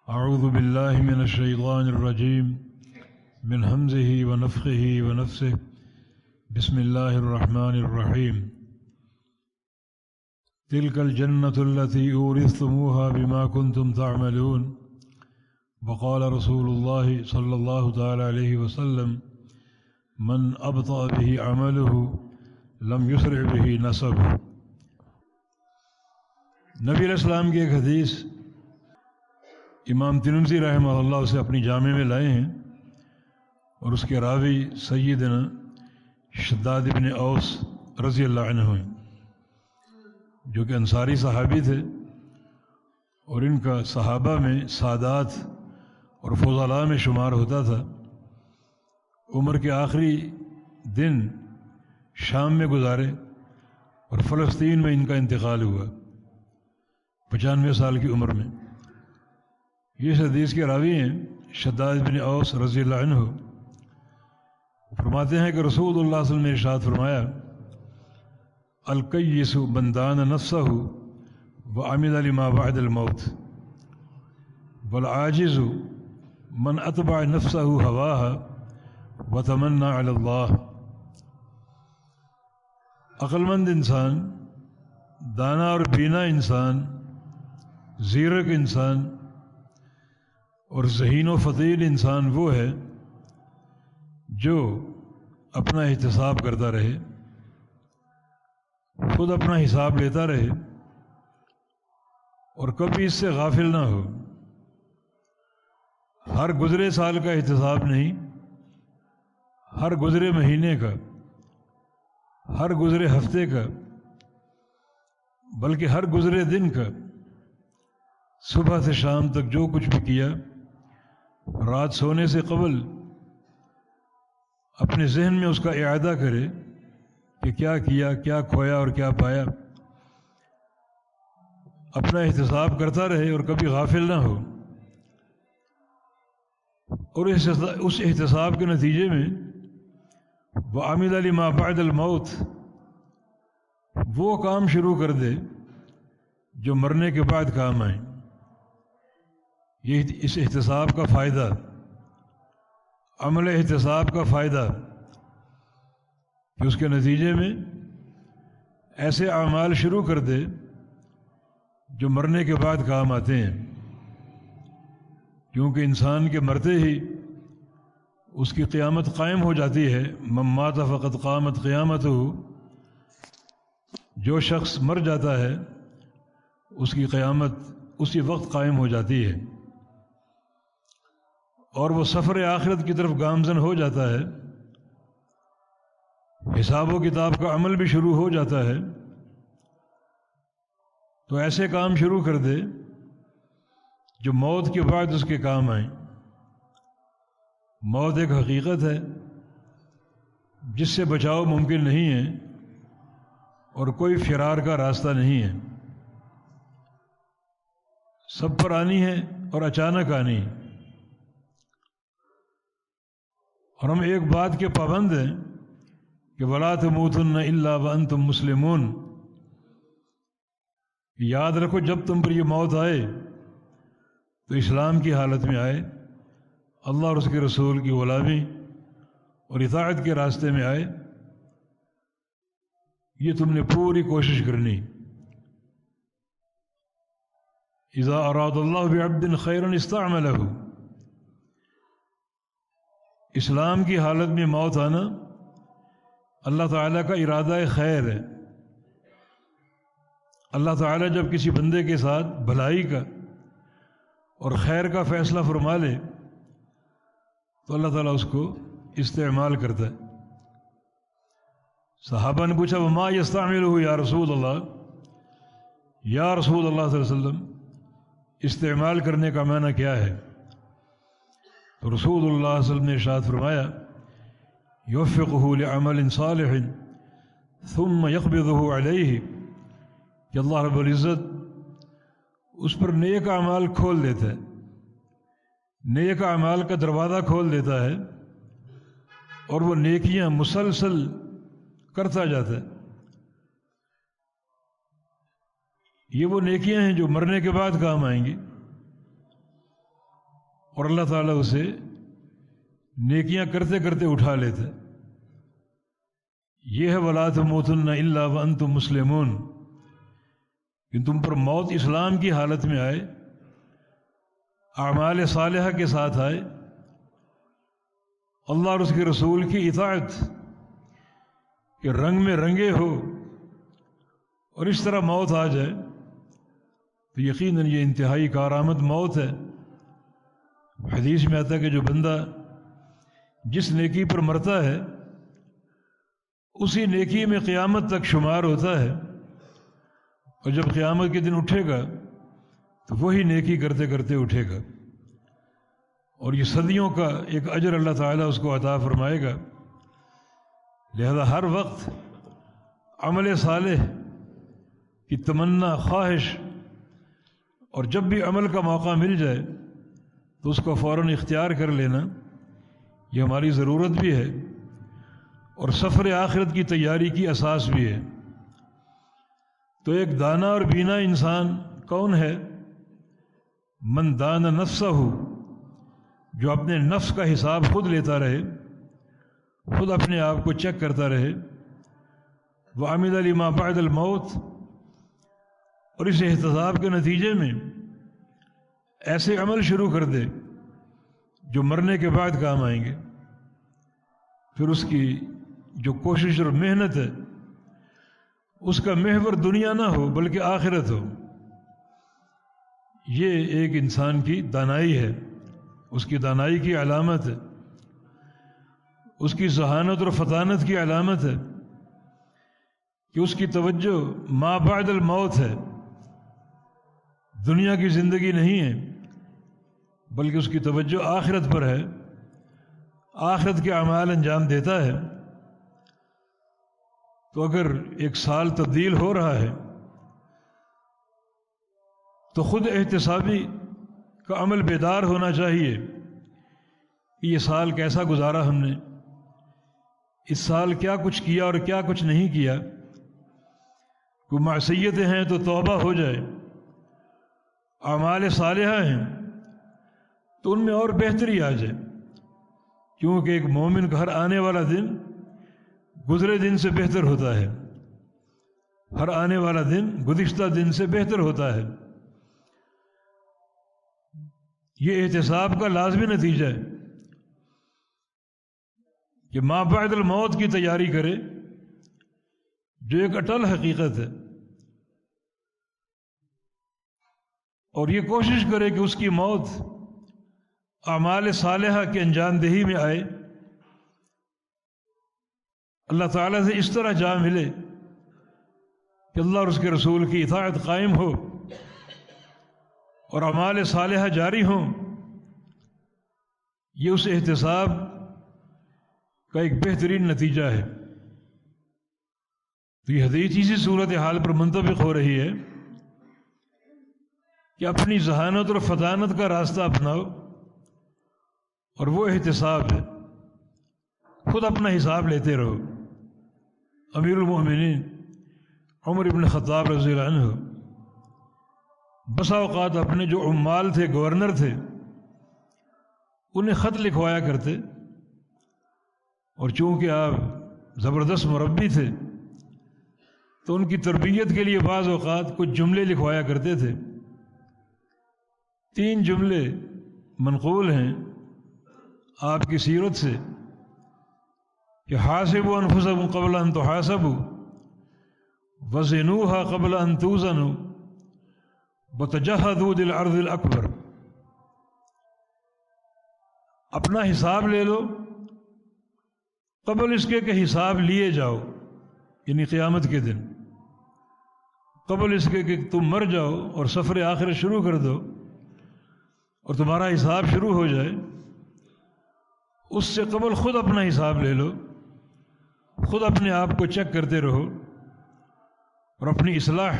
اعوذ باللہ من الشیطان الرجیم من ہمزہ ونفخہ ونفثہ بسم اللہ الرحمن الرحیم تلک الجنۃ التی اورثتموها بما کنتم تعملون وقال رسول اللہ صلی اللہ تعالی علیہ وسلم من ابطأ به عمله لم یسرع به نسبه۔ نبی علیہ السلام کی ایک حدیث امام ترمذی رحمہ اللہ اسے اپنی جامع میں لائے ہیں، اور اس کے راوی سیدنا شداد بن اوس رضی اللہ عنہ ہیں، جو کہ انصاری صحابی تھے، اور ان کا صحابہ میں سادات اور فضلاء میں شمار ہوتا تھا۔ عمر کے آخری دن شام میں گزارے اور فلسطین میں ان کا انتقال ہوا 95 سال کی عمر میں۔ یہ اس حدیث کے راوی ہیں شداد بن اوس رضی اللہ عنہ، فرماتے ہیں کہ رسول اللہ صلی اللہ علیہ وسلم نے ارشاد فرمایا، الکیس من دان نفسہ وعمل لما بعد الموت والعاجز من اتبع نفسہ ہواها وتمنى علی اللہ۔ عقلمند انسان، دانا اور بینا انسان، زیرک انسان اور ذہین و فضیل انسان وہ ہے جو اپنا احتساب کرتا رہے، خود اپنا حساب لیتا رہے اور کبھی اس سے غافل نہ ہو۔ ہر گزرے سال کا احتساب نہیں، ہر گزرے مہینے کا، ہر گزرے ہفتے کا، بلکہ ہر گزرے دن کا، صبح سے شام تک جو کچھ بھی کیا، رات سونے سے قبل اپنے ذہن میں اس کا اعادہ کرے کہ کیا کیا، کیا کھویا اور کیا پایا، اپنا احتساب کرتا رہے اور کبھی غافل نہ ہو، اور اس احتساب کے نتیجے میں وَعَمِلَ لِمَا بَعْدَ الْمَوْتِ وہ کام شروع کر دے جو مرنے کے بعد کام آئیں۔ یہ اس احتساب کا فائدہ، عمل احتساب کا فائدہ کہ اس کے نتیجے میں ایسے اعمال شروع کر دے جو مرنے کے بعد کام آتے ہیں، کیونکہ انسان کے مرتے ہی اس کی قیامت قائم ہو جاتی ہے۔ من مات فقد قامت قیامتہ، جو شخص مر جاتا ہے اس کی قیامت اسی وقت قائم ہو جاتی ہے، اور وہ سفر آخرت کی طرف گامزن ہو جاتا ہے، حساب و کتاب کا عمل بھی شروع ہو جاتا ہے۔ تو ایسے کام شروع کر دے جو موت کے بعد اس کے کام آئیں۔ موت ایک حقیقت ہے جس سے بچاؤ ممکن نہیں ہے، اور کوئی فرار کا راستہ نہیں ہے، سب پر آنی ہے اور اچانک آنی ہے۔ اور ہم ایک بات کے پابند ہیں کہ وَلَا تَمُوتُنَّ إِلَّا وَأَنْتُمْ مُسْلِمُونَ، یاد رکھو جب تم پر یہ موت آئے تو اسلام کی حالت میں آئے، اللہ اور اس کے رسول کی غلامی اور اطاعت کے راستے میں آئے۔ یہ تم نے پوری کوشش کرنی۔ اذا اراد اللہ بعبد خیرا استعملہ، اسلام کی حالت میں موت آنا اللہ تعالیٰ کا ارادہ خیر ہے۔ اللہ تعالیٰ جب کسی بندے کے ساتھ بھلائی کا اور خیر کا فیصلہ فرما لے تو اللہ تعالیٰ اس کو استعمال کرتا ہے۔ صحابہ نے پوچھا وما یستعملہ یا رسول اللہ، یا رسول اللہ صلی اللہ علیہ وسلم استعمال کرنے کا معنی کیا ہے؟ تو رسول اللہ صلی اللہ علیہ وسلم نے ارشاد فرمایا یوفقہ لعمل صالح ثم یقبضہ علیہ، کہ اللہ رب العزت اس پر نیک اعمال کھول دیتا ہے، نیک اعمال کا دروازہ کھول دیتا ہے، اور وہ نیکیاں مسلسل کرتا جاتا ہے۔ یہ وہ نیکیاں ہیں جو مرنے کے بعد کام آئیں گی۔ اور اللہ تعالیٰ اسے نیکیاں کرتے کرتے اٹھا لیتا ہے۔ یہ ہے وَلَا تَمُوتُنَّ إِلَّا وَأَنْتُمْ مُسْلِمُونَ، کہ تم پر موت اسلام کی حالت میں آئے، اعمال صالحہ کے ساتھ آئے، اللہ اور اس کے رسول کی اطاعت کے رنگ میں رنگے ہو، اور اس طرح موت آ جائے تو یقیناً یہ انتہائی کارآمد موت ہے۔ حدیث میں آتا ہے کہ جو بندہ جس نیکی پر مرتا ہے اسی نیکی میں قیامت تک شمار ہوتا ہے، اور جب قیامت کے دن اٹھے گا تو وہی نیکی کرتے کرتے اٹھے گا، اور یہ صدیوں کا ایک اجر اللہ تعالیٰ اس کو عطا فرمائے گا۔ لہذا ہر وقت عمل صالح کی تمنا، خواہش، اور جب بھی عمل کا موقع مل جائے تو اس کو فوراً اختیار کر لینا، یہ ہماری ضرورت بھی ہے اور سفر آخرت کی تیاری کی اساس بھی ہے۔ تو ایک دانا اور بینا انسان کون ہے؟ من دان نفسہ، جو اپنے نفس کا حساب خود لیتا رہے، خود اپنے آپ کو چیک کرتا رہے، وعمل لما بعد الموت، اور اس احتساب کے نتیجے میں ایسے عمل شروع کر دے جو مرنے کے بعد کام آئیں گے، پھر اس کی جو کوشش اور محنت ہے اس کا محور دنیا نہ ہو بلکہ آخرت ہو۔ یہ ایک انسان کی دانائی ہے، اس کی دانائی کی علامت ہے، اس کی ذہانت اور فطانت کی علامت ہے کہ اس کی توجہ ما بعد الموت ہے، دنیا کی زندگی نہیں ہے بلکہ اس کی توجہ آخرت پر ہے، آخرت کے اعمال انجام دیتا ہے۔ تو اگر ایک سال تبدیل ہو رہا ہے تو خود احتسابی کا عمل بیدار ہونا چاہیے کہ یہ سال کیسا گزارا ہم نے، اس سال کیا کچھ کیا اور کیا کچھ نہیں کیا۔ کوئی معصیتیں ہیں تو توبہ ہو جائے، اعمال صالحہ ہیں تو ان میں اور بہتری آ جائے، کیونکہ ایک مومن کا ہر آنے والا دن گزرے دن سے بہتر ہوتا ہے، ہر آنے والا دن گزشتہ دن سے بہتر ہوتا ہے۔ یہ احتساب کا لازمی نتیجہ ہے کہ ما بعد الموت کی تیاری کرے، جو ایک اٹل حقیقت ہے، اور یہ کوشش کرے کہ اس کی موت اعمال صالحہ کے انجام دہی میں آئے، اللہ تعالیٰ سے اس طرح جا ملے کہ اللہ اور اس کے رسول کی اطاعت قائم ہو اور اعمال صالحہ جاری ہوں۔ یہ اس احتساب کا ایک بہترین نتیجہ ہے۔ تو یہ حدیث اسی صورتحال پر منطبق ہو رہی ہے کہ اپنی ذہانت اور فطانت کا راستہ اپناؤ، اور وہ احتساب ہے، خود اپنا حساب لیتے رہو۔ امیر المؤمنین عمر بن خطاب رضی اللہ عنہ بسا اوقات اپنے جو عمال تھے، گورنر تھے، انہیں خط لکھوایا کرتے، اور چونکہ آپ زبردست مربی تھے تو ان کی تربیت کے لیے بعض اوقات کچھ جملے لکھوایا کرتے تھے۔ 3 جملے منقول ہیں آپ کی سیرت سے کہ حاسبوا انفسکم قبل ان تحاسبوا وزنوها قبل ان توزنوا وتجهزوا للعرض الاکبر۔ اپنا حساب لے لو قبل اس کے کہ حساب لیے جاؤ، یعنی قیامت کے دن، قبل اس کے کہ تم مر جاؤ اور سفر آخرت شروع کر دو اور تمہارا حساب شروع ہو جائے، اس سے قبل خود اپنا حساب لے لو، خود اپنے آپ کو چیک کرتے رہو اور اپنی اصلاح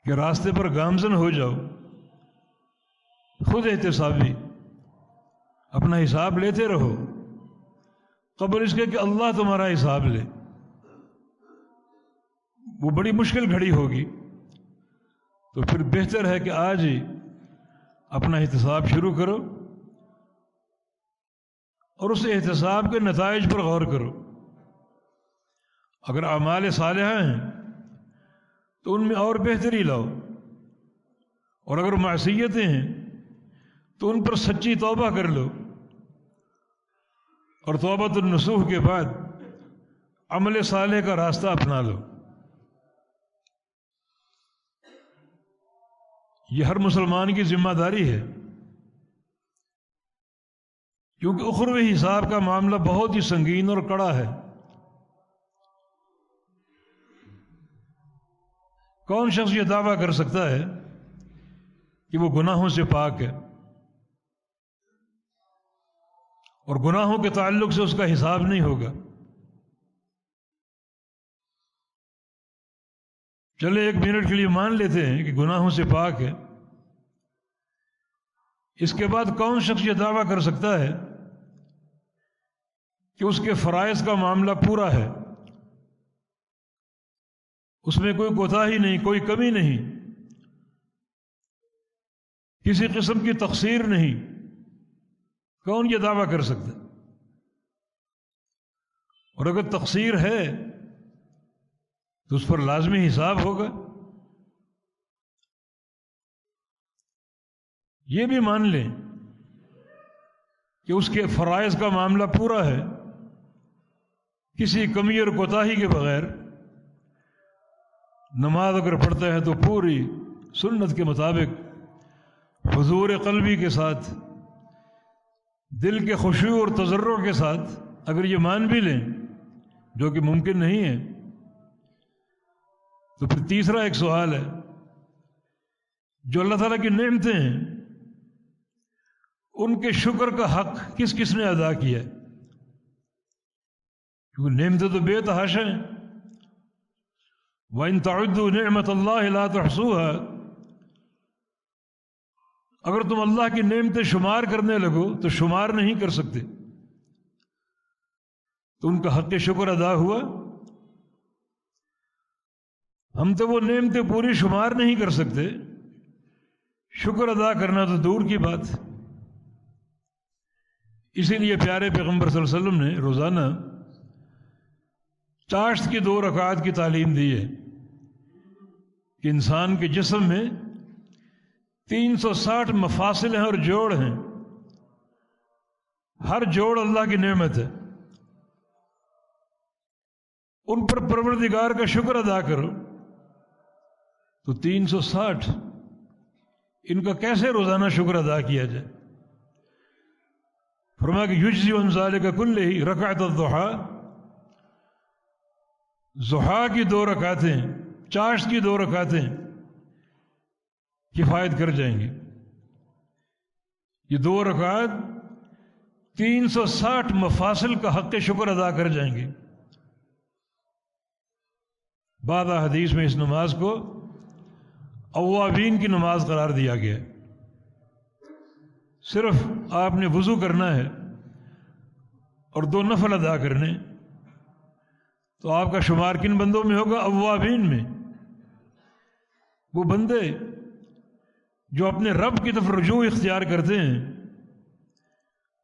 کے راستے پر گامزن ہو جاؤ۔ خود احتسابی اپنا حساب لیتے رہو قبل اس کے کہ اللہ تمہارا حساب لے۔ وہ بڑی مشکل گھڑی ہوگی، تو پھر بہتر ہے کہ آج ہی اپنا احتساب شروع کرو اور اس احتساب کے نتائج پر غور کرو. اگر اعمال صالحہ ہیں تو ان میں اور بہتری لاؤ، اور اگر معصیتیں ہیں تو ان پر سچی توبہ کر لو، اور توبۃ النصوح کے بعد عمل صالح کا راستہ اپنا لو. یہ ہر مسلمان کی ذمہ داری ہے، کیونکہ اخروی حساب کا معاملہ بہت ہی سنگین اور کڑا ہے. کون شخص یہ دعویٰ کر سکتا ہے کہ وہ گناہوں سے پاک ہے اور گناہوں کے تعلق سے اس کا حساب نہیں ہوگا؟ چلے 1 منٹ کے لیے مان لیتے ہیں کہ گناہوں سے پاک ہے. اس کے بعد کون شخص یہ دعویٰ کر سکتا ہے کہ اس کے فرائض کا معاملہ پورا ہے، اس میں کوئی کوتاہی نہیں، کوئی کمی نہیں، کسی قسم کی تقصیر نہیں؟ کون یہ دعویٰ کر سکتا ہے؟ اور اگر تقصیر ہے تو اس پر لازمی حساب ہوگا. یہ بھی مان لیں کہ اس کے فرائض کا معاملہ پورا ہے، کسی کمی اور کوتاہی کے بغیر. نماز اگر پڑھتا ہے تو پوری سنت کے مطابق حضور قلبی کے ساتھ، دل کے خشوع اور تضرع کے ساتھ اگر یہ مان بھی لیں، جو کہ ممکن نہیں ہے، تو پھر تیسرا ایک سوال ہے، جو اللہ تعالیٰ کی نعمتیں ہیں ان کے شکر کا حق کس کس نے ادا کیا ہے؟ کیونکہ نعمتیں تو بے تحاشا ہیں. وَإِن تَعُدُّوا نِعْمَةَ اللَّهِ لَا تُحْصُوهَا، اگر تم اللہ کی نعمتیں شمار کرنے لگو تو شمار نہیں کر سکتے. تو ان کا حق شکر ادا ہوا؟ ہم تو وہ نعمتیں پوری شمار نہیں کر سکتے، شکر ادا کرنا تو دور کی بات. اسی لیے پیارے پیغمبر صلی اللہ علیہ وسلم نے روزانہ چاشت کی 2 رکعات کی تعلیم دی ہے کہ انسان کے جسم میں 360 مفاصل ہیں اور جوڑ ہیں، ہر جوڑ اللہ کی نعمت ہے. ان پر پروردگار کا شکر ادا کرو. تو 360 ان کا کیسے روزانہ شکر ادا کیا جائے؟ فرمایا کہ یجزی عن ذالک کلہ رکعۃ الضحیٰ، ضحیٰ کی 2 رکعتیں، چاشت کی 2 رکعتیں کفایت کر جائیں گے. یہ 2 رکعت 360 مفاصل کا حق شکر ادا کر جائیں گے. بعض حدیث میں اس نماز کو اوابین کی نماز قرار دیا گیا. صرف آپ نے وضو کرنا ہے اور 2 نفل ادا کرنے، تو آپ کا شمار کن بندوں میں ہوگا؟ اوابین میں. وہ بندے جو اپنے رب کی طرف رجوع اختیار کرتے ہیں،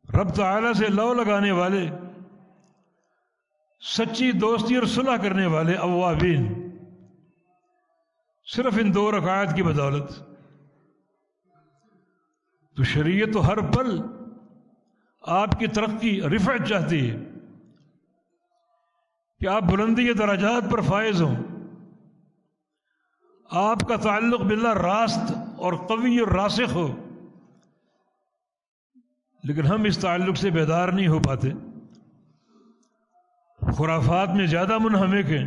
رب تعالی سے لو لگانے والے، سچی دوستی اور صلح کرنے والے اوابین، صرف ان 2 رکعات کی بدولت. تو شریعت تو ہر پل آپ کی ترقی، رفعت چاہتی ہے کہ آپ بلندی درجات پر فائز ہوں، آپ کا تعلق باللہ راست اور قوی اور راسخ ہو. لیکن ہم اس تعلق سے بیدار نہیں ہو پاتے، خرافات میں زیادہ منہمک ہیں،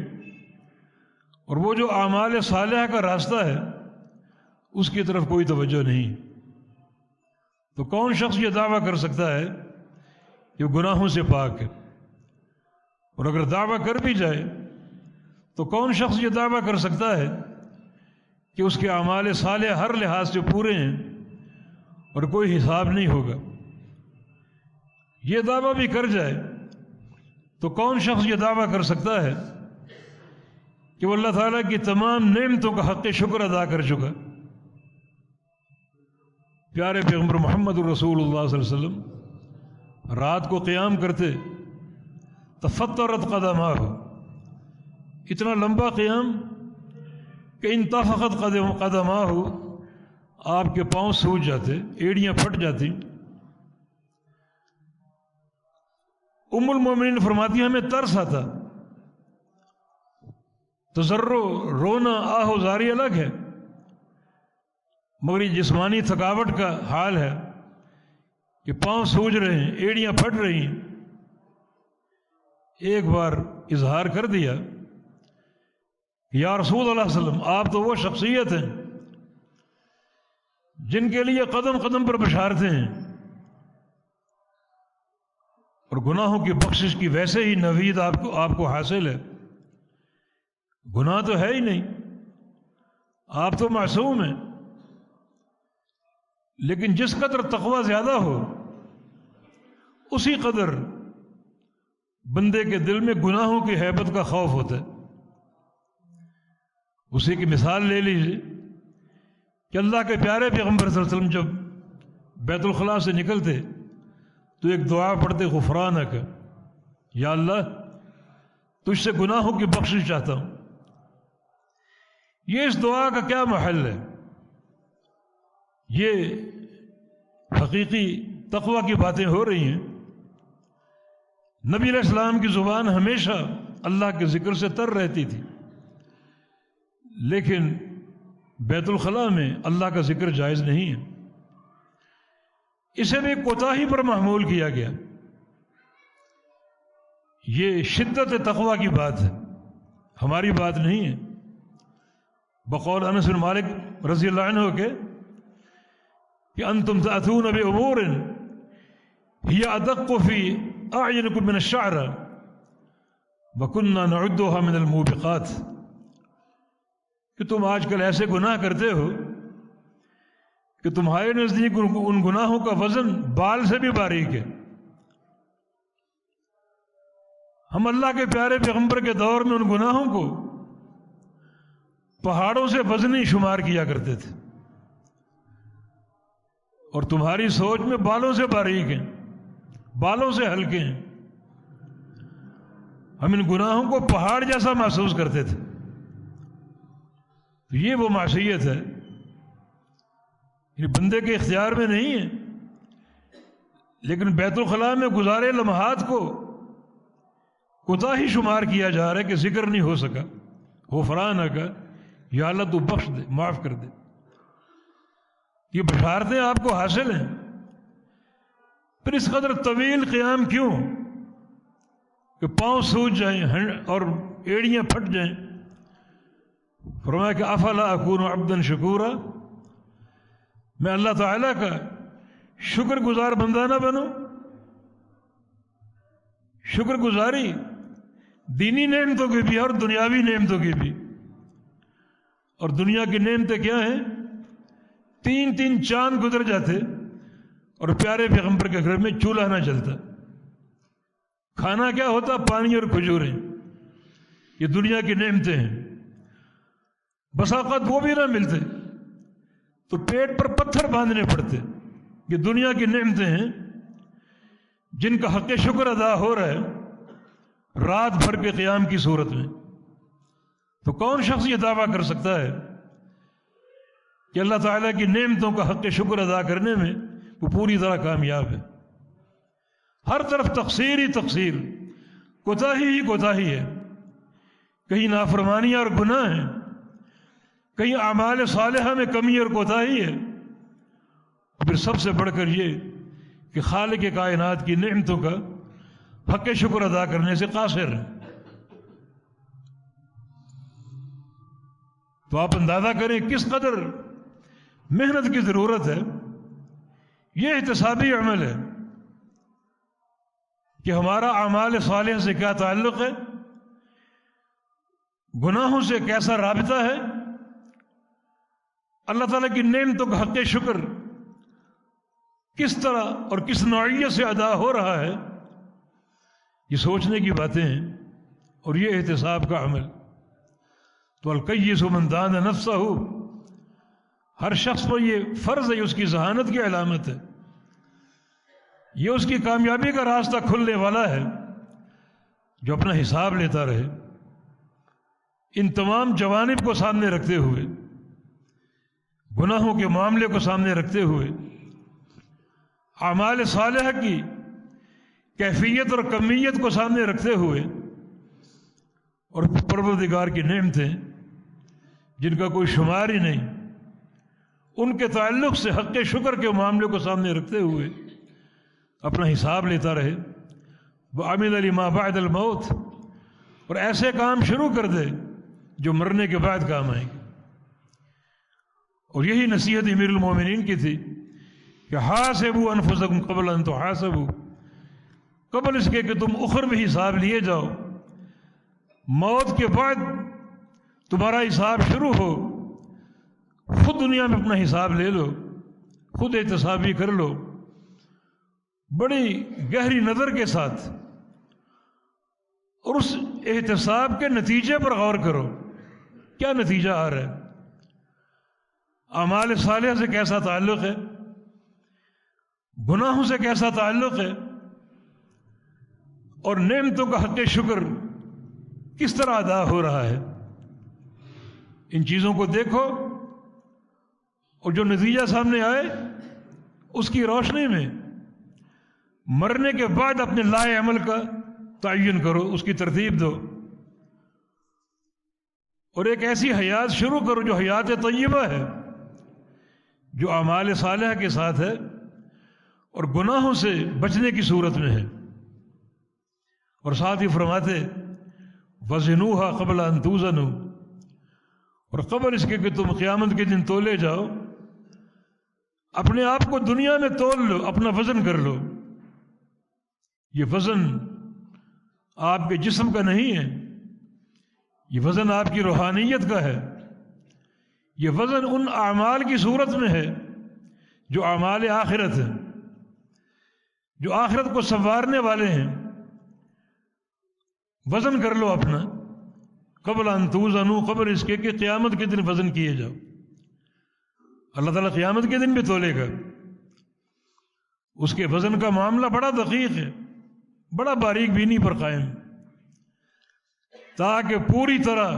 اور وہ جو اعمال صالحہ کا راستہ ہے اس کی طرف کوئی توجہ نہیں. تو کون شخص یہ دعویٰ کر سکتا ہے کہ وہ گناہوں سے پاک ہے؟ اور اگر دعویٰ کر بھی جائے تو کون شخص یہ دعویٰ کر سکتا ہے کہ اس کے اعمال صالح ہر لحاظ سے پورے ہیں اور کوئی حساب نہیں ہوگا؟ یہ دعویٰ بھی کر جائے تو کون شخص یہ دعویٰ کر سکتا ہے کہ وہ اللہ تعالیٰ کی تمام نعمتوں کا حق شکر ادا کر چکا؟ پیارے پیغمبر محمد رسول اللہ صلی اللہ علیہ وسلم رات کو قیام کرتے، تفطرت قدماہ، اتنا لمبا قیام کہ انتفخت قدماہ، آپ کے پاؤں سوج جاتے، ایڑیاں پھٹ جاتی۔ ام المومنین فرماتی ہیں ہمیں ترس آتا، تضرع، رونا، آہ و زاری الگ ہے، مگر یہ جسمانی تھکاوٹ کا حال ہے کہ پاؤں سوج رہے ہیں، ایڑیاں پھٹ رہی ہیں۔ ایک بار اظہار کر دیا، یا رسول اللہ صلی اللہ علیہ وسلم، آپ تو وہ شخصیت ہیں جن کے لیے قدم قدم پر بشارتیں ہیں، اور گناہوں کی بخشش کی ویسے ہی نوید آپ کو حاصل ہے۔ گناہ تو ہے ہی نہیں، آپ تو معصوم ہیں، لیکن جس قدر تقوی زیادہ ہو اسی قدر بندے کے دل میں گناہوں کی ہیبت کا خوف ہوتا ہے۔ اسی کی مثال لے لیجیے کہ اللہ کے پیارے پیغمبر صلی اللہ علیہ وسلم جب بیت الخلاء سے نکلتے تو ایک دعا پڑھتے، غفرانک، یا اللہ تجھ سے گناہوں کی بخشش چاہتا ہوں۔ یہ اس دعا کا کیا محل ہے؟ یہ حقیقی تقوی کی باتیں ہو رہی ہیں۔ نبی علیہ السلام کی زبان ہمیشہ اللہ کے ذکر سے تر رہتی تھی، لیکن بیت الخلاء میں اللہ کا ذکر جائز نہیں ہے۔ اسے بھی کوتاہی پر محمول کیا گیا۔ یہ شدت تقوی کی بات ہے، ہماری بات نہیں ہے۔ بقول انس بن مالک رضی اللہ عنہ کے کہ انتم تأتون بأمور هي ادق في اعینکم من الشعر وكنا نعدها من الموبقات، کہ تم آج کل ایسے گناہ کرتے ہو کہ تمہارے نزدیک ان گناہوں کا وزن بال سے بھی باریک ہے۔ ہم اللہ کے پیارے پیغمبر کے دور میں ان گناہوں کو پہاڑوں سے وزنی شمار کیا کرتے تھے، اور تمہاری سوچ میں بالوں سے باریک ہیں، بالوں سے ہلکے ہیں۔ ہم ان گناہوں کو پہاڑ جیسا محسوس کرتے تھے۔ تو یہ وہ معصیت ہے، یہ بندے کے اختیار میں نہیں ہے، لیکن بیت الخلاء میں گزارے لمحات کو کوتاہی شمار کیا جا رہا ہے کہ ذکر نہیں ہو سکا۔ غفرانک، یا اللہ تو بخش دے، معاف کر دے۔ یہ بشارتیں آپ کو حاصل ہیں، پھر اس قدر طویل قیام کیوں کہ پاؤں سوج جائیں اور ایڑیاں پھٹ جائیں؟ فرمایا کہ افلا اکون عبدا شکورا، میں اللہ تعالیٰ کا شکر گزار بندہ نہ بنوں؟ شکر گزاری دینی نعمتوں کی بھی اور دنیاوی نعمتوں کی بھی۔ اور دنیا کی نعمتیں کیا ہیں؟ 3 چاند گزر جاتے اور پیارے پیغمبر کے گھر میں چولہا نہ جلتا۔ کھانا کیا ہوتا؟ پانی اور کھجوریں۔ یہ دنیا کی نعمتیں ہیں، بس اوقات وہ بھی نہ ملتے تو پیٹ پر پتھر باندھنے پڑتے۔ یہ دنیا کی نعمتیں ہیں جن کا حق شکر ادا ہو رہا ہے رات بھر کے قیام کی صورت میں۔ تو کون شخص یہ دعویٰ کر سکتا ہے کہ اللہ تعالیٰ کی نعمتوں کا حق شکر ادا کرنے میں وہ پوری طرح کامیاب ہے؟ ہر طرف تقصیر ہی تقصیر، کوتاہی ہی کوتاہی ہے۔ کہیں نافرمانیاں اور گناہ ہیں، کہیں اعمال صالحہ میں کمی اور کوتاہی ہے، اور پھر سب سے بڑھ کر یہ کہ خالق کائنات کی نعمتوں کا حق شکر ادا کرنے سے قاصر ہے۔ تو آپ اندازہ کریں کس قدر محنت کی ضرورت ہے۔ یہ احتسابی عمل ہے کہ ہمارا اعمال صالح سے کیا تعلق ہے، گناہوں سے کیسا رابطہ ہے، اللہ تعالیٰ کی نعمتوں کا حق شکر کس طرح اور کس نوعیت سے ادا ہو رہا ہے۔ یہ سوچنے کی باتیں ہیں اور یہ احتساب کا عمل۔ تو الکیس من دان نفسہ ہر شخص پر یہ فرض ہے، یہ اس کی ذہانت کی علامت ہے، یہ اس کی کامیابی کا راستہ کھلنے والا ہے جو اپنا حساب لیتا رہے، ان تمام جوانب کو سامنے رکھتے ہوئے، گناہوں کے معاملے کو سامنے رکھتے ہوئے، اعمال صالحہ کی کیفیت اور کمیت کو سامنے رکھتے ہوئے، اور پروردگار کی نعمتیں جن کا کوئی شمار ہی نہیں، ان کے تعلق سے حق شکر کے معاملے کو سامنے رکھتے ہوئے اپنا حساب لیتا رہے۔ وَعَمِلَ لِمَا بَعْدَ الْمَوْتِ، اور ایسے کام شروع کر دے جو مرنے کے بعد کام آئیں گے۔ اور یہی نصیحت امیر المومنین کی تھی کہ حاسبوا انفسکم قبل ان تحاسبوا، قبل اس کے کہ تم اخروی حساب لیے جاؤ، موت کے بعد تمہارا حساب شروع ہو، خود دنیا میں اپنا حساب لے لو، خود احتسابی کر لو، بڑی گہری نظر کے ساتھ، اور اس احتساب کے نتیجے پر غور کرو، کیا نتیجہ آ رہا ہے، اعمال صالحہ سے کیسا تعلق ہے، گناہوں سے کیسا تعلق ہے، اور نعمتوں کا حق شکر کس طرح ادا ہو رہا ہے۔ ان چیزوں کو دیکھو، اور جو نتیجہ سامنے آئے اس کی روشنی میں مرنے کے بعد اپنے لائے عمل کا تعین کرو، اس کی ترتیب دو، اور ایک ایسی حیات شروع کرو جو حیات طیبہ ہے، جو اعمال صالحہ کے ساتھ ہے اور گناہوں سے بچنے کی صورت میں ہے۔ اور ساتھ ہی فرماتے وزنوها قبل ان توزنوا، اور قبل اس کے کہ تم قیامت کے دن تولے جاؤ، اپنے آپ کو دنیا میں تول لو، اپنا وزن کر لو۔ یہ وزن آپ کے جسم کا نہیں ہے، یہ وزن آپ کی روحانیت کا ہے، یہ وزن ان اعمال کی صورت میں ہے جو اعمال آخرت ہیں، جو آخرت کو سنوارنے والے ہیں۔ وزن کر لو اپنا قبل ان توزنوا، قبل اس کے کہ قیامت کے دن وزن کیے جاؤ۔ اللہ تعالیٰ قیامت کے دن بھی تولے گا، اس کے وزن کا معاملہ بڑا دقیق ہے، بڑا باریک بینی پر قائم، تاکہ پوری طرح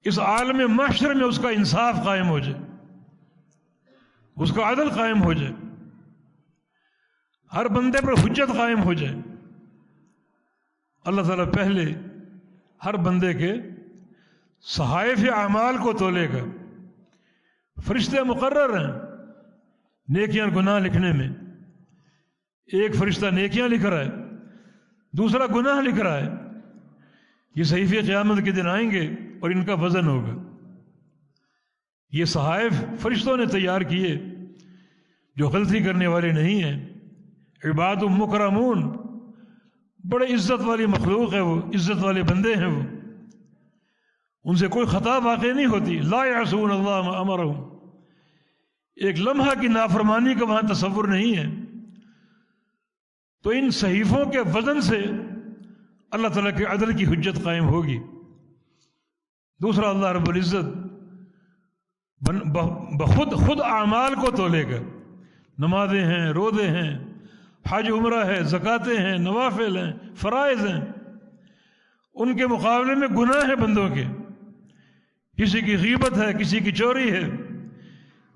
اس عالم محشر میں اس کا انصاف قائم ہو جائے، اس کا عدل قائم ہو جائے، ہر بندے پر حجت قائم ہو جائے۔ اللہ تعالیٰ پہلے ہر بندے کے صحائف اعمال کو تولے گا، فرشتے مقرر ہیں نیکیاں گناہ لکھنے میں، ایک فرشتہ نیکیاں لکھ رہا ہے، دوسرا گناہ لکھ رہا ہے۔ یہ صحیفے قیامت کے دن آئیں گے اور ان کا وزن ہوگا۔ یہ صحائف فرشتوں نے تیار کیے جو غلطی کرنے والے نہیں ہیں، عباد مکرمون، بڑے عزت والی مخلوق ہے وہ، عزت والے بندے ہیں وہ، ان سے کوئی خطا واقع نہیں ہوتی۔ لا یعصون اللہ ما امرہم، ایک لمحہ کی نافرمانی کا وہاں تصور نہیں ہے۔ تو ان صحیفوں کے وزن سے اللہ تعالیٰ کے عدل کی حجت قائم ہوگی۔ دوسرا، اللہ رب العزت خود اعمال کو تولے گا، نمازیں ہیں، روزے ہیں، حج عمرہ ہے، زکاتیں ہیں، نوافل ہیں، فرائض ہیں، ان کے مقابلے میں گناہ ہیں بندوں کے، کسی کی غیبت ہے، کسی کی چوری ہے،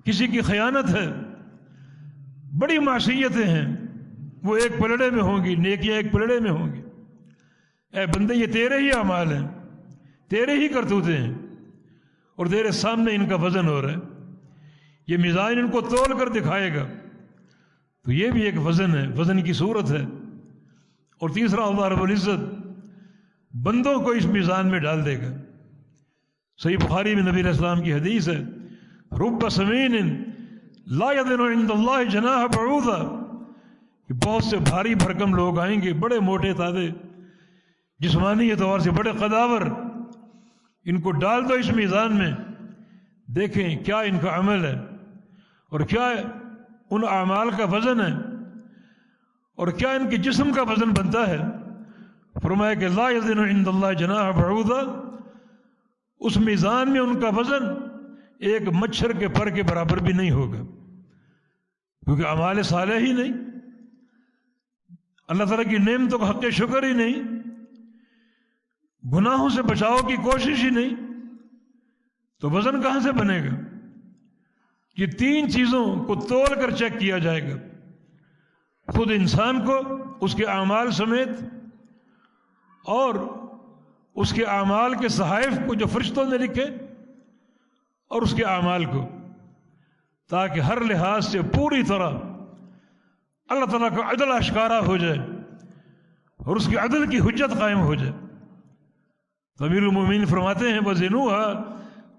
کسی کی خیانت ہے، بڑی معصیتیں ہیں، وہ ایک پلڑے میں ہوں گی، نیکیاں ایک پلڑے میں ہوں گی۔ اے بندے، یہ تیرے ہی اعمال ہیں، تیرے ہی کرتوتے ہیں، اور تیرے سامنے ان کا وزن ہو رہا ہے، یہ میزان ان کو تول کر دکھائے گا۔ تو یہ بھی ایک وزن ہے، وزن کی صورت ہے۔ اور تیسرا، اللہ رب العزت بندوں کو اس میزان میں ڈال دے گا۔ صحیح بخاری میں نبی علیہ السلام کی حدیث ہے، رب سمین لا یدن عند اللہ جناح بعوضہ، کہ بہت سے بھاری بھرکم لوگ آئیں گے، بڑے موٹے تازے، جسمانی اعتبار سے بڑے قداور، ان کو ڈال دو اس میزان میں، دیکھیں کیا ان کا عمل ہے اور کیا ان اعمال کا وزن ہے اور کیا ان کے جسم کا وزن بنتا ہے۔ فرمایا کہ لا یزن عند اللہ جناح بعوضہ، اس میزان میں ان کا وزن ایک مچھر کے پر کے برابر بھی نہیں ہوگا، کیونکہ اعمال صالح ہی نہیں، اللہ تعالیٰ کی نعمتوں کا حق شکر ہی نہیں، گناہوں سے بچاؤ کی کوشش ہی نہیں، تو وزن کہاں سے بنے گا؟ یہ تین چیزوں کو تول کر چیک کیا جائے گا، خود انسان کو، اس کے اعمال سمیت، اور اس کے اعمال کے صحائف کو جو فرشتوں نے لکھے، اور اس کے اعمال کو، تاکہ ہر لحاظ سے پوری طرح اللہ تعالیٰ کا عدل آشکارا ہو جائے اور اس کے عدل کی حجت قائم ہو جائے۔ تو امیر المومنین فرماتے ہیں وَزِنُوهَا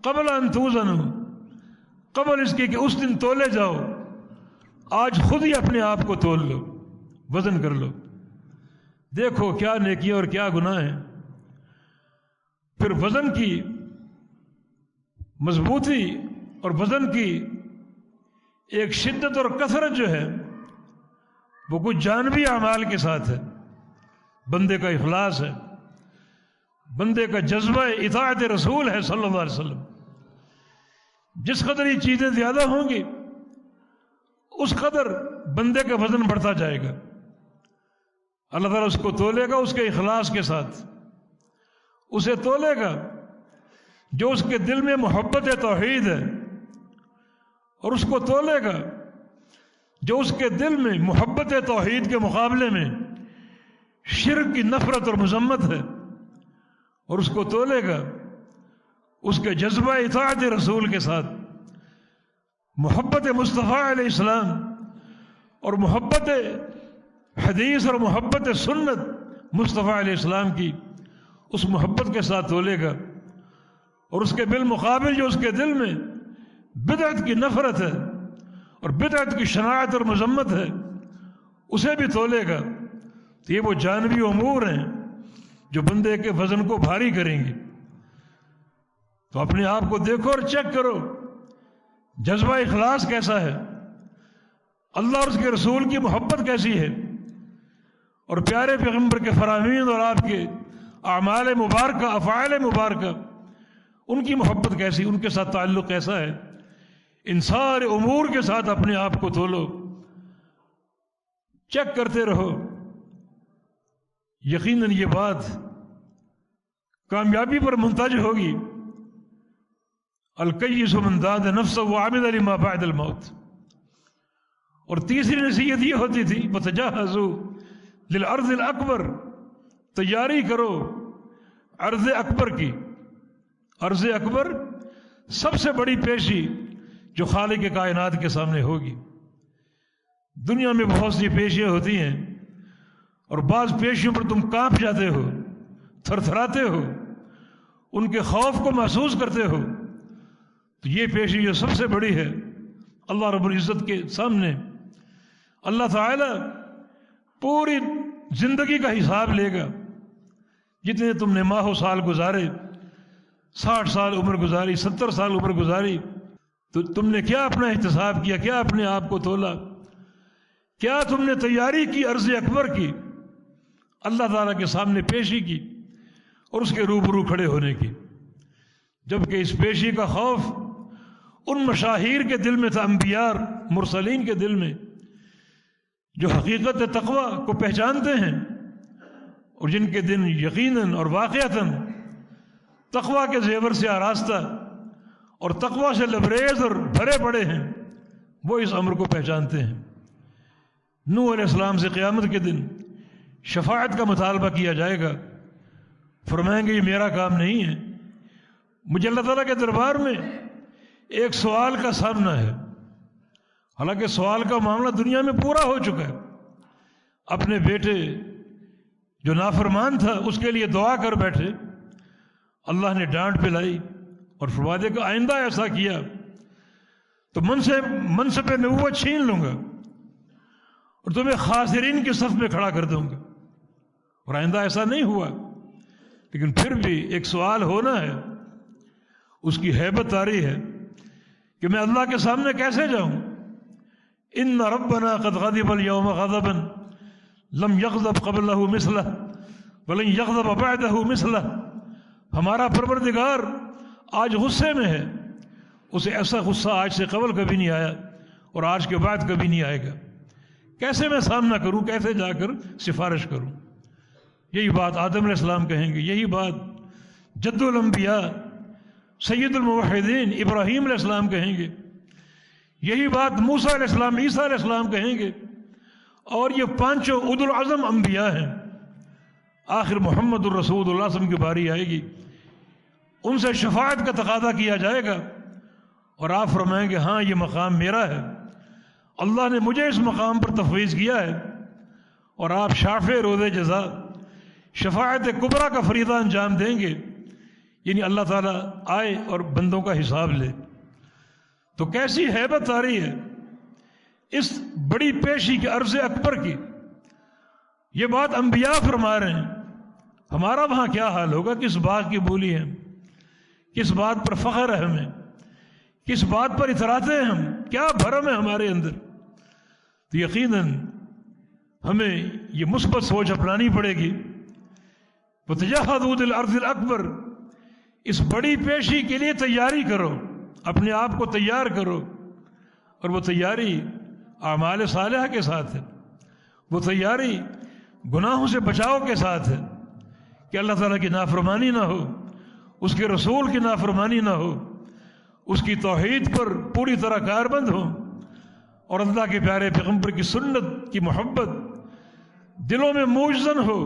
قَبْلَ أَن تُوزَنُوا، قبل اس کے کہ اس دن تولے جاؤ، آج خود ہی اپنے آپ کو تول لو، وزن کر لو، دیکھو کیا نیکیاں اور کیا گناہ ہیں۔ پھر وزن کی مضبوطی اور وزن کی ایک شدت اور کثرت جو ہے وہ کچھ جانبی اعمال کے ساتھ ہے، بندے کا اخلاص ہے، بندے کا جذبہ اطاعت رسول ہے صلی اللہ علیہ وسلم۔ جس قدر یہ چیزیں زیادہ ہوں گی اس قدر بندے کا وزن بڑھتا جائے گا، اللہ تعالیٰ اس کو تولے گا اس کے اخلاص کے ساتھ، اسے تولے گا جو اس کے دل میں محبت توحید ہے، اور اس کو تولے گا جو اس کے دل میں محبت توحید کے مقابلے میں شرک کی نفرت اور مذمت ہے، اور اس کو تولے گا اس کے جذبہ اطاعت رسول کے ساتھ، محبت مصطفیٰ علیہ السلام اور محبت حدیث اور محبت سنت مصطفیٰ علیہ السلام کی اس محبت کے ساتھ تولے گا، اور اس کے بالمقابل جو اس کے دل میں بدعت کی نفرت ہے اور بدعت کی شناعت اور مذمت ہے اسے بھی تولے گا۔ تو یہ وہ جانبی امور ہیں جو بندے کے وزن کو بھاری کریں گے۔ تو اپنے آپ کو دیکھو اور چیک کرو جذبہ اخلاص کیسا ہے، اللہ اور اس کے رسول کی محبت کیسی ہے، اور پیارے پیغمبر کے فرامین اور آپ کے اعمال مبارکہ افعال مبارکہ ان کی محبت کیسی، ان کے ساتھ تعلق کیسا ہے۔ ان سارے امور کے ساتھ اپنے آپ کو تولو، چیک کرتے رہو، یقیناً یہ بات کامیابی پر منتج ہوگی۔ الکیس من داد نفسہ وعمل لما بعد الموت۔ اور تیسری نصیحت یہ ہوتی تھی وتجہزوا للعرض الاکبر، تیاری کرو عرض اکبر کی۔ عرض اکبر سب سے بڑی پیشی جو خالق کائنات کے سامنے ہوگی۔ دنیا میں بہت سی پیشیاں ہوتی ہیں اور بعض پیشیوں پر تم کانپ جاتے ہو، تھر تھراتے ہو، ان کے خوف کو محسوس کرتے ہو، تو یہ پیشی جو سب سے بڑی ہے اللہ رب العزت کے سامنے اللہ تعالی پوری زندگی کا حساب لے گا۔ جتنے تم نے ماہ و سال گزارے، 60 سال عمر گزاری، 70 سال عمر گزاری، تو تم نے کیا اپنا احتساب کیا، کیا اپنے آپ کو تولا، کیا تم نے تیاری کی عرض اکبر کی، اللہ تعالیٰ کے سامنے پیشی کی اور اس کے روبرو کھڑے ہونے کی۔ جبکہ اس پیشی کا خوف ان مشاہیر کے دل میں تھا، انبیاء مرسلین کے دل میں، جو حقیقت تقوی کو پہچانتے ہیں اور جن کے دن یقیناً اور واقعتاً تقوی کے زیور سے آراستہ اور تقوی سے لبریز اور بھرے پڑے ہیں، وہ اس امر کو پہچانتے ہیں۔ نوح علیہ السلام سے قیامت کے دن شفاعت کا مطالبہ کیا جائے گا، فرمائیں گے یہ میرا کام نہیں ہے، مجھے اللہ تعالیٰ کے دربار میں ایک سوال کا سامنا ہے۔ حالانکہ سوال کا معاملہ دنیا میں پورا ہو چکا ہے، اپنے بیٹے جو نافرمان تھا اس کے لیے دعا کر بیٹھے، اللہ نے ڈانٹ پلائی اور فرمایا کہ آئندہ ایسا کیا تو منصب نبوت چھین لوں گا اور تمہیں خاسرین کی صف میں کھڑا کر دوں گا، اور آئندہ ایسا نہیں ہوا۔ لیکن پھر بھی ایک سوال ہونا ہے، اس کی ہیبت آ رہی ہے کہ میں اللہ کے سامنے کیسے جاؤں۔ ان ربنا قد غضب اليوم غضبا لم يغضب قبله مثله ولن يغضب بعده مثله۔ ہمارا پروردگار آج غصے میں ہے، اسے ایسا غصہ آج سے قبل کبھی نہیں آیا اور آج کے بعد کبھی نہیں آئے گا. کیسے میں سامنا کروں, کیسے جا کر سفارش کروں؟ یہی بات آدم علیہ السلام کہیں گے, یہی بات جد الانبیاء سید الموحدین ابراہیم علیہ السلام کہیں گے, یہی بات موسیٰ علیہ السلام عیسیٰ علیہ السلام کہیں گے. اور یہ پانچوں اولو العزم انبیاء ہیں. آخر محمد الرسول اللہ صلی اللہ علیہ وسلم کی باری آئے گی, ان سے شفاعت کا تقاضا کیا جائے گا اور آپ فرمائیں گے ہاں یہ مقام میرا ہے, اللہ نے مجھے اس مقام پر تفویض کیا ہے. اور آپ شافع روز جزا شفاعت کبریٰ کا فریضہ انجام دیں گے, یعنی اللہ تعالیٰ آئے اور بندوں کا حساب لے. تو کیسی ہیبت آ رہی ہے اس بڑی پیشی کے عرض اکبر کی. یہ بات انبیاء فرما رہے ہیں, ہمارا وہاں کیا حال ہوگا؟ کس بات کی بولی ہے, کس بات پر فخر ہے ہمیں, کس بات پر اتراتے ہیں ہم, کیا بھرم ہے ہمارے اندر. تو یقیناً ہمیں یہ مثبت سوچ اپنانی پڑے گی. وَتَجَهَّزُوا لِلْأَرْضِ الْأَكْبَرِ, اس بڑی پیشی کے لیے تیاری کرو, اپنے آپ کو تیار کرو. اور وہ تیاری اعمال صالحہ کے ساتھ ہے, وہ تیاری گناہوں سے بچاؤ کے ساتھ ہے کہ اللہ تعالیٰ کی نافرمانی نہ ہو, اس کے رسول کی نافرمانی نہ ہو, اس کی توحید پر پوری طرح کاربند ہو, اور اللہ کے پیارے پیغمبر کی سنت کی محبت دلوں میں موجزن ہو.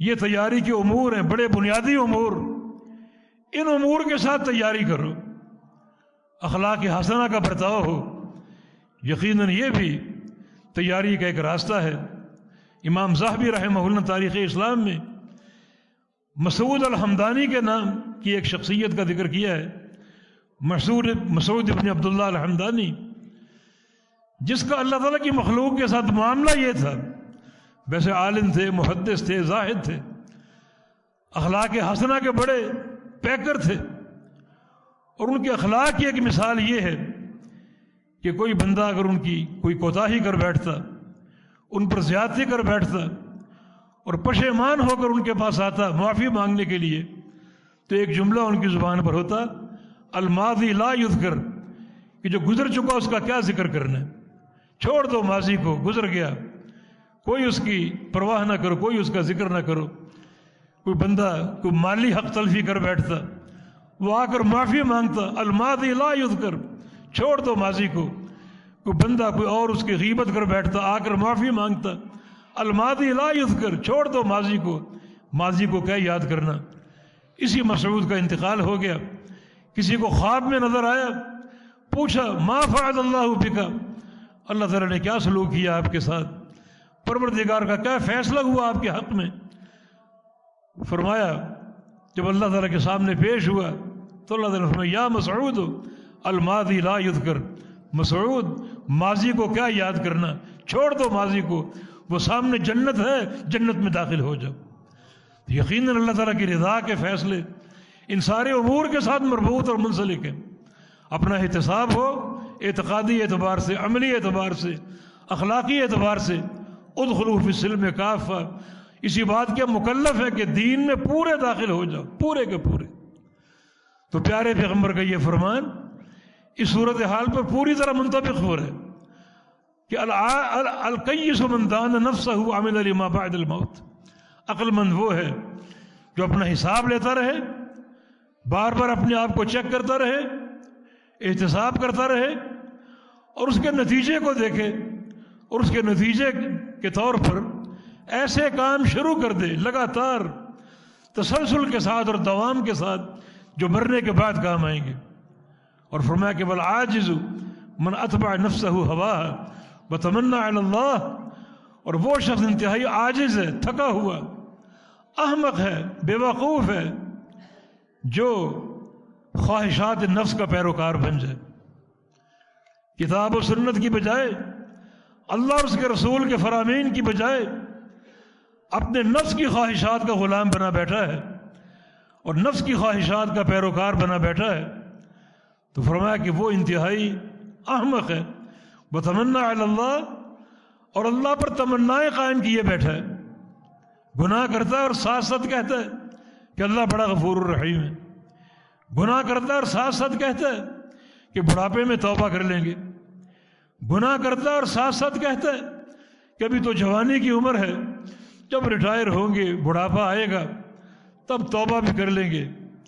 یہ تیاری کے امور ہیں, بڑے بنیادی امور. ان امور کے ساتھ تیاری کرو, اخلاق حسنہ کا برتاؤ ہو. یقیناً یہ بھی تیاری کا ایک راستہ ہے. امام ذہبی رحمہ اللہ تاریخ اسلام میں مسعود الحمدانی کے نام کی ایک شخصیت کا ذکر کیا ہے, مسعود ابن عبداللہ الحمدانی, جس کا اللہ تعالیٰ کی مخلوق کے ساتھ معاملہ یہ تھا. ویسے عالم تھے, محدث تھے, زاہد تھے, اخلاق حسنہ کے بڑے پیکر تھے. اور ان کے اخلاق کی ایک مثال یہ ہے کہ کوئی بندہ اگر ان کی کوئی کوتاہی کر بیٹھتا, ان پر زیادتی کر بیٹھتا اور پشیمان ہو کر ان کے پاس آتا معافی مانگنے کے لیے, تو ایک جملہ ان کی زبان پر ہوتا, الماضی لا یذکر, کہ جو گزر چکا اس کا کیا ذکر کرنا ہے, چھوڑ دو ماضی کو, گزر گیا, کوئی اس کی پرواہ نہ کرو, کوئی اس کا ذکر نہ کرو. کوئی بندہ کوئی مالی حق تلفی کر بیٹھتا, وہ آ کر معافی مانگتا, الماضی لا یذکر, چھوڑ دو ماضی کو. کوئی بندہ کوئی اور اس کی غیبت کر بیٹھتا, آ کر معافی مانگتا, الماضی لا یذکر, چھوڑ دو ماضی کو, ماضی کو کیا یاد کرنا. اسی مسعود کا انتقال ہو گیا. کسی کو خواب میں نظر آیا, پوچھا ما فعل اللہ بک, اللہ تعالیٰ نے کیا سلوک کیا آپ کے ساتھ, پروردگار کا کیا فیصلہ ہوا آپ کے حق میں. فرمایا جب اللہ تعالیٰ کے سامنے پیش ہوا تو اللہ تعالیٰ نے فرمایا یا مسعود الماضی لا یذکر, مسعود ماضی کو کیا یاد کرنا, چھوڑ دو ماضی کو, وہ سامنے جنت ہے, جنت میں داخل ہو جاؤ. یقیناً اللہ تعالیٰ کی رضا کے فیصلے ان سارے امور کے ساتھ مربوط اور منسلک ہیں. اپنا احتساب ہو اعتقادی اعتبار سے, عملی اعتبار سے, اخلاقی اعتبار سے, ادخلوا فی السلم کافہ, اسی بات کے مکلف ہے کہ دین میں پورے داخل ہو جاؤ, پورے کے پورے. تو پیارے پیغمبر کا یہ فرمان اس صورتحال پر پوری طرح منطبق ہو رہا ہے کہ القیس من دان نفسہ وعمل لما بعد الموت. عقل مند وہ ہے جو اپنا حساب لیتا رہے, بار بار اپنے آپ کو چیک کرتا رہے, احتساب کرتا رہے, اور اس کے نتیجے کو دیکھے, اور اس کے نتیجے کے طور پر ایسے کام شروع کر دے لگاتار تسلسل کے ساتھ اور دوام کے ساتھ جو مرنے کے بعد کام آئیں گے. اور فرمایا کہ والعاجز من اتبع نفسہ ہواہ وتمنى علی اللہ, اور وہ شخص انتہائی عاجز ہے, تھکا ہوا, احمق ہے, بیوقوف ہے, جو خواہشات نفس کا پیروکار بن جائے. کتاب و سنت کی بجائے, اللہ اور اس کے رسول کے فرامین کی بجائے اپنے نفس کی خواہشات کا غلام بنا بیٹھا ہے اور نفس کی خواہشات کا پیروکار بنا بیٹھا ہے. تو فرمایا کہ وہ انتہائی احمق ہے. وتمنى علی اللہ, اور اللہ پر تمنائیں قائم کیے بیٹھا ہے, گناہ کرتا ہے اور ساتھ ساتھ کہتا ہے کہ اللہ بڑا غفور الرحیم ہے. گناہ کرتا ہے اور ساتھ ساتھ کہتا ہے کہ بڑھاپے میں توبہ کر لیں گے، گناہ کرتا ہے اور ساتھ ساتھ کہتا ہے کہ ابھی تو جوانی کی عمر ہے، جب ریٹائر ہوں گے، بڑھاپا آئے گا، تب توبہ بھی کر لیں گے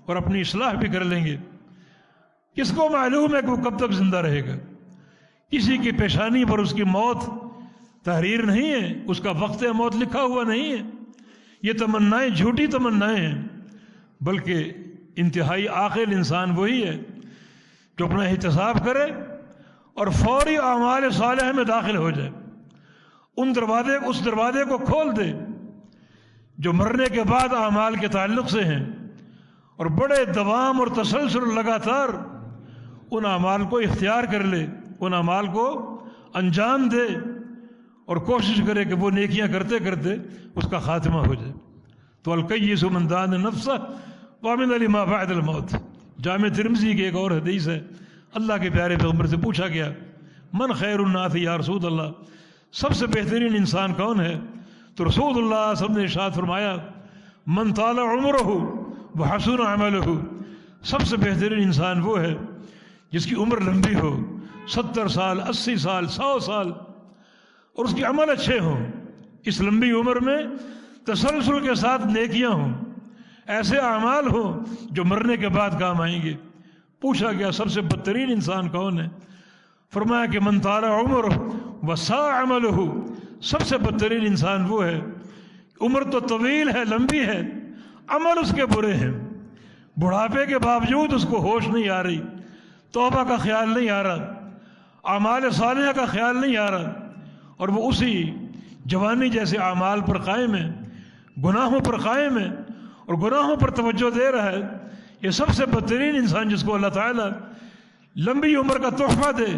اور اپنی اصلاح بھی کر لیں گے۔ کس کو معلوم ہے کہ وہ کب تک زندہ رہے گا؟ کسی کی پیشانی پر اس کی موت تحریر نہیں ہے، اس کا وقت موت لکھا ہوا نہیں ہے۔ یہ تمنائیں جھوٹی تمنائیں ہیں، بلکہ انتہائی عاقل انسان وہی ہے جو اپنا احتساب کرے اور فوری اعمال صالحہ میں داخل ہو جائے، اس دروازے کو کھول دے جو مرنے کے بعد اعمال کے تعلق سے ہیں، اور بڑے دوام اور تسلسل لگاتار ان اعمال کو اختیار کر لے، ان اعمال کو انجام دے اور کوشش کرے کہ وہ نیکیاں کرتے کرتے اس کا خاتمہ ہو جائے۔ تو الکیس من دان نفسہ وعمل لما بعد الموت، جامع ترمذی کی ایک اور حدیث ہے، اللہ کے پیارے پیغمبر سے پوچھا گیا من خیر الناس یا رسول اللہ، سب سے بہترین انسان کون ہے؟ تو رسول اللہ صلی اللہ علیہ وسلم نے ارشاد فرمایا من طال عمرہ وحسن عملہ، سب سے بہترین انسان وہ ہے جس کی عمر لمبی ہو، 70 سال، 80 سال، 100 سال، اور اس کے عمل اچھے ہوں، اس لمبی عمر میں تسلسل کے ساتھ نیکیاں ہوں، ایسے اعمال ہوں جو مرنے کے بعد کام آئیں گے۔ پوچھا گیا سب سے بدترین انسان کون ہے؟ فرمایا کہ من طال عمرہ وساء عملہ، سب سے بدترین انسان وہ ہے عمر تو طویل ہے، لمبی ہے، عمل اس کے برے ہیں، بڑھاپے کے باوجود اس کو ہوش نہیں آ رہی، توبہ کا خیال نہیں آ رہا، اعمال صالحہ کا خیال نہیں آ رہا، اور وہ اسی جوانی جیسے اعمال پر قائم ہے، گناہوں پر قائم ہے اور گناہوں پر توجہ دے رہا ہے۔ یہ سب سے بدترین انسان جس کو اللہ تعالیٰ لمبی عمر کا تحفہ دے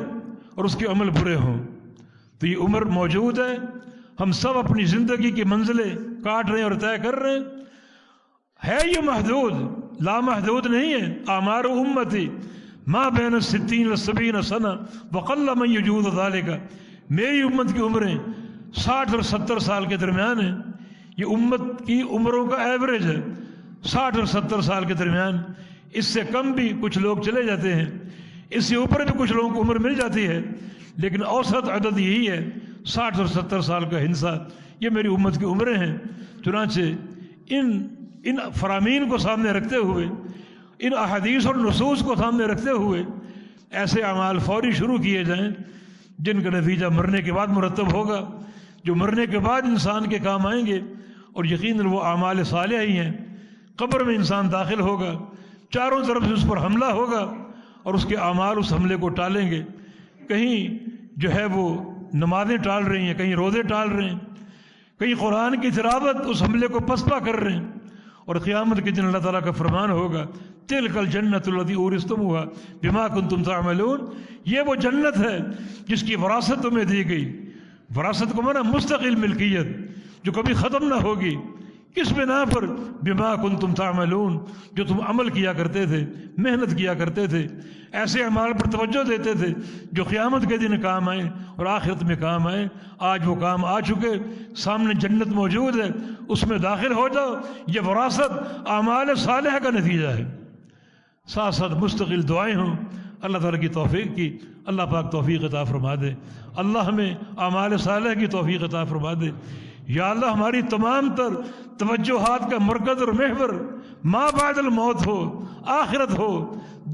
اور اس کے عمل برے ہوں۔ تو یہ عمر موجود ہے، ہم سب اپنی زندگی کی منزلیں کاٹ رہے ہیں اور طے کر رہے ہیں، ہے یہ محدود، لامحدود نہیں ہے۔ اعمار امتی ما بین 60 و 70 سنہ وقل من یجوز ذالک، میری امت کی عمریں 60 اور 70 سال کے درمیان ہیں۔ یہ امت کی عمروں کا ایوریج ہے، 60 اور 70 سال کے درمیان، اس سے کم بھی کچھ لوگ چلے جاتے ہیں، اس سے اوپر بھی کچھ لوگوں کو عمر مل جاتی ہے، لیکن اوسط عدد یہی ہے 60 اور 70 سال کا ہنسا۔ یہ میری امت کی عمریں ہیں۔ چنانچہ ان فرامین کو سامنے رکھتے ہوئے، ان احادیث اور نصوص کو سامنے رکھتے ہوئے ایسے اعمال فوری شروع کیے جائیں جن کا نتیجہ مرنے کے بعد مرتب ہوگا، جو مرنے کے بعد انسان کے کام آئیں گے، اور یقیناً وہ اعمال صالحہ ہی ہیں۔ قبر میں انسان داخل ہوگا، چاروں طرف سے اس پر حملہ ہوگا اور اس کے اعمال اس حملے کو ٹالیں گے۔ کہیں جو ہے وہ نمازیں ٹال رہی ہیں، کہیں روزے ٹال رہے ہیں، کہیں قرآن کی تلاوت اس حملے کو پسپا کر رہے ہیں، اور قیامت کے دن اللہ تعالیٰ کا فرمان ہوگا تلک الجنت التی اورثتموہا بما کنتم تعملون، یہ وہ جنت ہے جس کی وراثت تمہیں دی گئی۔ وراثت کو مانا مستقل ملکیت جو کبھی ختم نہ ہوگی، کس بنا پر؟ بما کنتم تعملون، جو تم عمل کیا کرتے تھے، محنت کیا کرتے تھے، ایسے اعمال پر توجہ دیتے تھے جو قیامت کے دن کام آئے اور آخرت میں کام آئے۔ آج وہ کام آ چکے، سامنے جنت موجود ہے، اس میں داخل ہو جاؤ۔ یہ وراثت اعمال صالحہ کا نتیجہ ہے۔ ساتھ ساتھ مستقل دعائیں ہوں اللہ تعالیٰ کی توفیق کی، اللہ پاک توفیق عطا فرما دے، اللہ ہمیں اعمال صالحہ کی توفیق عطا فرما دے۔ یا اللہ ہماری تمام تر توجہات کا مرکز اور محور ما بعد الموت ہو، آخرت ہو،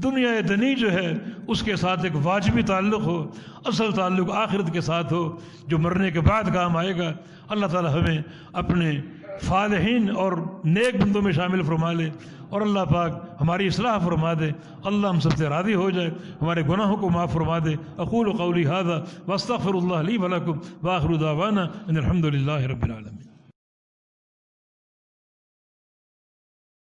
دنیا دنی جو ہے اس کے ساتھ ایک واجبی تعلق ہو، اصل تعلق آخرت کے ساتھ ہو جو مرنے کے بعد کام آئے گا۔ اللہ تعالی ہمیں اپنے فالحین اور نیک بندوں میں شامل فرما لے، اور اللہ پاک ہماری اصلاح فرما دے، اللہ ہم سب سے راضی ہو جائے، ہمارے گناہوں کو معاف فرما دے۔ اقول قولی ھذا واستغفر اللہ لی ولکم وآخر دعوانا ان الحمد للہ رب العالمین۔